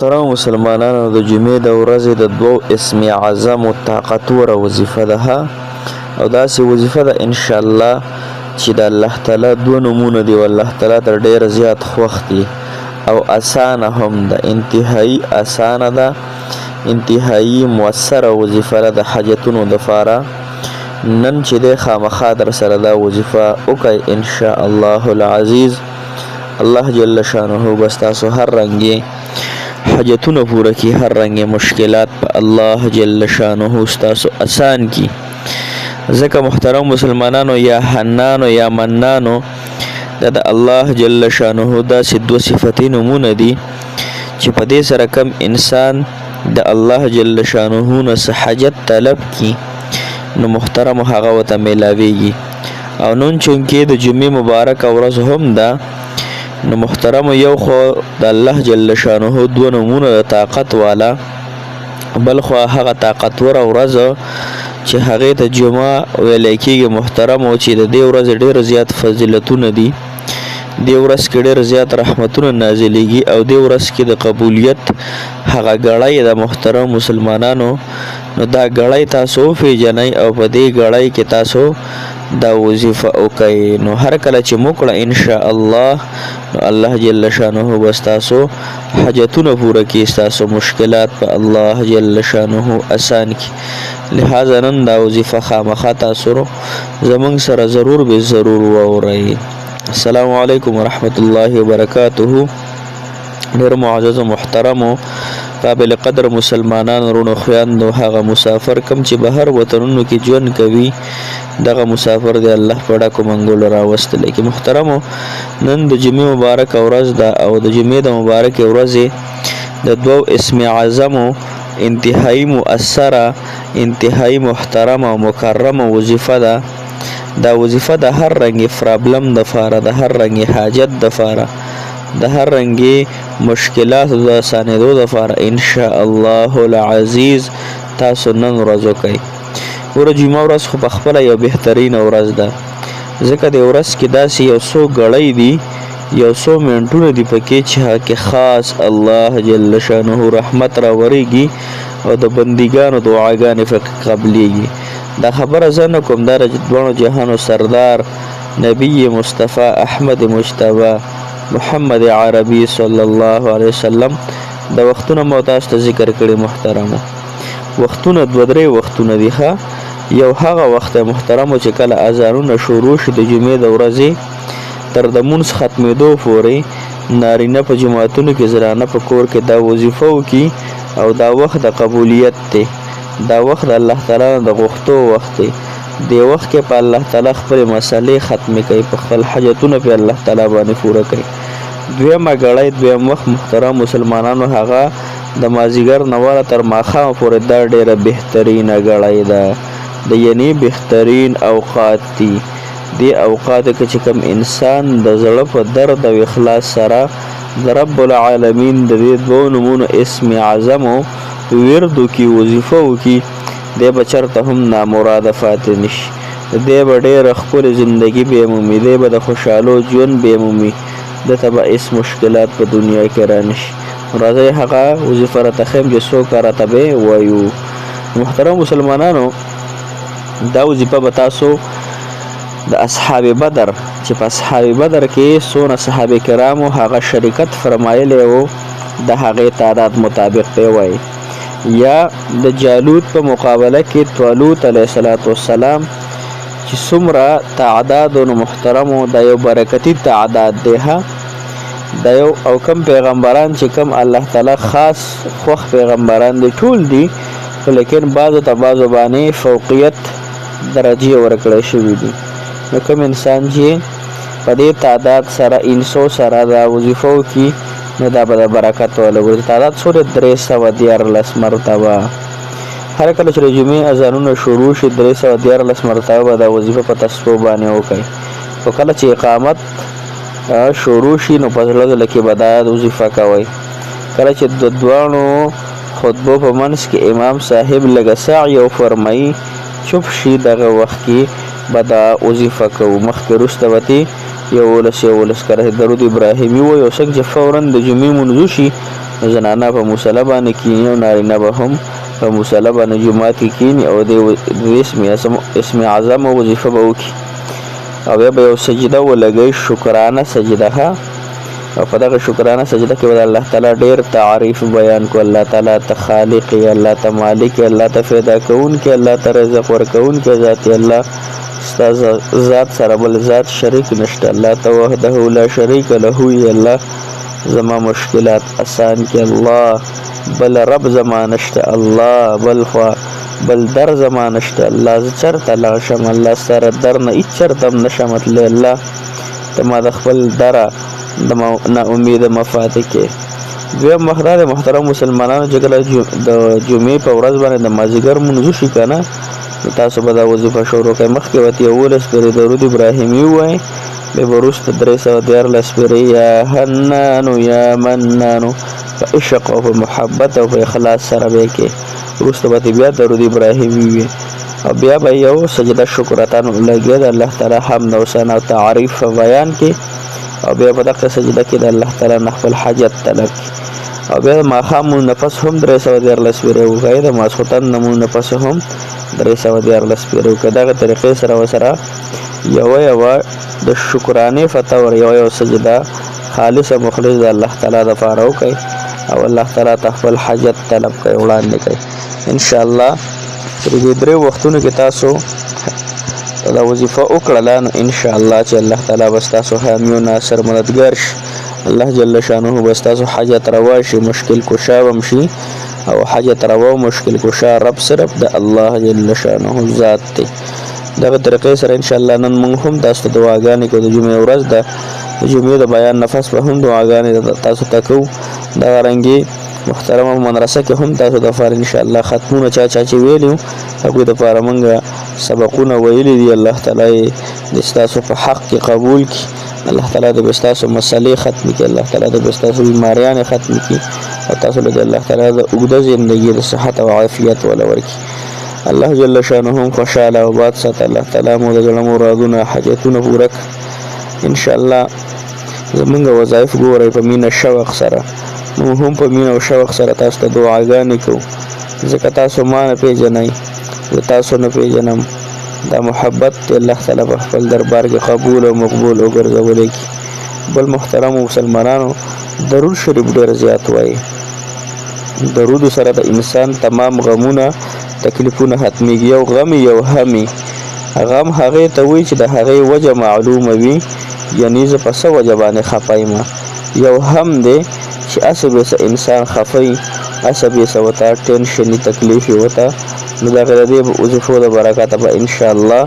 محترم مسلمانانو د جمعې د ورځې د دوو اسم اعظم او طاقتوره وظیفه ده او داسې وظیفه ده ان شاء الله چې د الله تعالی دوه نومونه دي او الله تعالی تر ډېر زیات خوښ دي او اسانه هم ده، انتهایی اسانه ده، انتهایی مؤثره وظیفه ده د حاجتونو دپاره. نن چې دی خامخا در سره دا وظیفه وکئ ان شاء الله العزیز. الله جل شانه بس تاسو هر رنګې حاجتونه پوره کی، هر رنګې مشکلات په الله جل شانه ستاسو آسان کی. ځکه محترم مسلمانانو یا حنانو یا منانو دا د الله جل شانه داسې دوه صفتې نومونه دي چې په دې سره کم انسان د الله جل شانه نه څه حاجت طلب کی نو محترم هغه ورته میلاویږي. او نن چونکې د جمعې مبارک ورځ هم ده نو محترم یو خو د الله جل شانه دوه نومونه د طاقت والا، بل خو هغه طاقتور ورځ چې هغې ته جمعه ویلی کېږي محترم، او چې د دې ورځ ډېر زیات فضیلتونه دي، دې ورځ کې ډېر زیات رحمتونه نازلیږي او دې ورځ کې د قبولیت هغه ګړی د محترم مسلمانانو. نو دا ګړی تاسو وپېژنئ او په دې ګړی کې تاسو دا وظیفه وکئ. نو هر کله چې موکړه ان شاء الله نو الله جل شانه بس تاسو حاجتونه پوره کړي، ستاسو مشکلات په الله جل شانه آسان کړي. لہذا نن دا وظیفه خامخا تاسو زمونږ سره ضرور به ضرور واورئ. السلام علیکم ورحمت الله وبرکاته. ډېر معزز و محترم و قابل قدر مسلمانان رونو خویندو، هغه مسافر کم چې بهر وطنونو کې ژوند کوي دغه مسافر دی الله په ډکو منګولو راوستلی کې. محترمو نن د جمعې مبارک ورځ ده او د جمعې د مبارک ورځې د دوو اسم اعظمو انتهایی مؤثره، انتهایی محترمه او مکرمه وظیفه ده. دا وظیفه د هر رنګې پرابلم دپاره، د هر رنګې حاجت دپاره، د هر رنګې مشکلاتو د اسانېدو دپاره ان شاء الله العزیز تاسو نن ورځ وکئ. ګوره جمعه ورځ خو پخپله یو بهترینه ورځ ده، ځکه د ورځ کې داسې یو څو ګړۍ دي، یو څو منټونه دي پکې چې هغه کې خاص الله جل شانه رحمت راوریږي او د بندګانو دعاګانې پکې قبلیږي. دا خبره زه نه کوم، دا د دواړو جهانو سردار نبی مصطفی احمد مجتبی محمد عربي صلی الله علیه وسلم د وختونه مو تاسو ته ذکر کړي. محترمو وختونه دوه درې وختونه دي ښه. یو هغه وخت محترمو چې کله اذانونه شروع شي د جمعې د ورځې تر د مونځ ختمېدو پورې نارینه په جماعتونو کې زنانه په کور کې دا وظیفه وکړي او دا وخت د قبولیت دی، دا وخت د الله تعالی د غوښتو وخت دی. دې وخت کې په الله تعالی خپلې مسلې ختمې کوي، په خپل حاجتونه په الله تعالی باندې پوره کوي. دویمه ګړی دویم وخت محترم مسلمانانو هغه د مازدیګر نه واله تر ماښامه پورې دا ډېره بهترینه ګړی ده، د یعنې بهترین اوقات دي. دې اوقاتو کې چې کوم انسان د زړه په درد او اخلاص سره د رب العالمین د دې دوو نومونو اسم اعظمو وردو کې وظیفه وکړي دی به چېرته هم نامراده پاتې نشي، دی به ډېره ښکلې زندګي به یې مومي، دی به د خوشحالو ژوند به یې مومي، دته به هېڅ مشکلات په دنیا کې رانشي. راځئ هغه وظیفه راته ښیم چې څوک راته به وایو. محترم مسلمانانو دا وظیفه به تاسو د اصحاب بدر چې په اصحاب بدر کې څونه صحابه کرامو هغه شرکت فرمایلی و د هغې تعداد مطابق به وایي، یا د جالوت په مقابله کې طالوت علیه السلام چې څومره تعداد نو محترمو دا یو برکتي تعداد دی ها. دا یو او کم پیغمبران چې کم الله تعالی خاص خوښ پیغمبران دي ټول دي، لیکن بعضو ته بعضو باندې فوقیت درجې ورکړی شوي دي. نو کوم انسان چې په دې تعداد سره انسو سره دا وظیفه وکړي نو دا به د برکت والا ګرځي. تعداد څومره 314 مرتبه. هر کله چې د جمعې اذانونه شروع شي 314 مرتبه به دا وظیفه په تسبیح باندې وکړئ. خو کله چې اقامت شروع شي نو په زړه زړه کې به دا وظیفه کوئ. کله چې د دواړو خطبو په منځ کې امام صاحب لږه سعی او فرمایي چوپ شي دغه وخت کې به دا وظیفه کوو. مخکې وروسته به یولس کله درود ابراهیمي وایي او څنګه چې فورا د جمعې منځو شي زنانه په مصلی باندې کینی او نارینه به هم په مصلی باندې جمعات کې کینی او د اسم اعظم وظیفه به وکړي او بیا به یو سجده ولګوي شکرانه سجده ها او په دغه شکرانه سجده کې به الله تعالی ډیر تعریف بیان کو الله تعالی ته خالق ی الله ته مالک ی الله ته پیدا کون کې الله ته رزق ورکون کې ذات الله استاد ذات سره بل ذات شریک نشته الله ته وحده لا شریک له ی الله زما مشکلات آسان کې الله بل رب زما نشته الله بل در زما نشته الله ز چرته لا شم الله سره در نه چرته نشمت له الله ته ما د خپل دره د نا امید مفات کې دوی مخدار محترم مسلمانانو چې کله د جمعې په ورځ باندې د مازیګر منځو شي کنه تاسو به دا وظیفه شروع کړئ مخکې وتی اولس پر درود ابراهیمی وای به ورست 314 پر یا حنان یا منان عشق او محبت او اخلاص سره به کې ورست به بیا درود ابراهیمی وي او بیا به یو سجده شکرتان لګي د الله تعالی حمد او ثنا او تعریف بیان کې او بیا په دغه سجده کې د الله تعالی نه خپل حاجت طلب او بیا ما خامو نفس هم 314 پر وګای د ماسختن نمو نفس هم 314 پر وګای دغه طریقې سره وسره یو د شکرانه فتور یو سجده خالص مخلص د الله تعالی د فارو کوي او الله تعالی خپل حاجت طلب کوي وړاندې کوي ان شاء الله پر دې درې وختونو کې تاسو دا وظیفه وکړه ان شاء الله چې الله تعالی بس تاسو حامی او ناصر مددگار شي الله جل شانه بس تاسو حاجت روا شي مشکل کشا ومشي او حاجت روا او مشکل کشا رب صرف د الله جل شانه ذات دی دغه طریقې سره ان شاء الله نن موږ هم تاسو ته دعاګانې کوو د جمعې ورځ د جمعې د بیان نفس په هم دعاګانې تاسو ته کوو دا رنګي محترم مدرسه کې هم تاسو د فار ان شاء الله ختمونه چا ویلو هغه د فار منګه سبقونه ویلي دي الله تعالی د تاسو په حق کې قبول کړي الله تعالی د تاسو مسلې ختم کړي الله تعالی د تاسو بیماریاں ختم کړي او تاسو له الله تعالی د اوږده ژوندۍ د صحت او عافیت ولا ورکړي الله جل شانه خوشاله او باد سات الله تعالی مو د جنم مرادونه حاجتونه پوره ان شاء الله زمونږ وظایف ګورئ په مینه شوق سره نو هم په مینه او شوق سره تاسو ته دعاګانې کوو ځکه تاسو ما نه پیژنئ زه تاسو نه پیژنم دا محبت الله تعالی په خپل دربار کې قبول او مقبول وګرځولی کړي بل محترم مسلمانانو درود شریف ډېر زیات وایي درود سره د انسان تمام غمونه تکلیفونه ختمیږي یو غم یو همي غم هغه ته وایي چې د هغې وجه معلومه وي یعنی زه په څه وجه باندې خفه یم یو هم دی چې اسبه سه انسان خفي اسبه سه وتا ټینشن تکلیف وتا نو دا غره دې وظیفو د برکات به ان شاء الله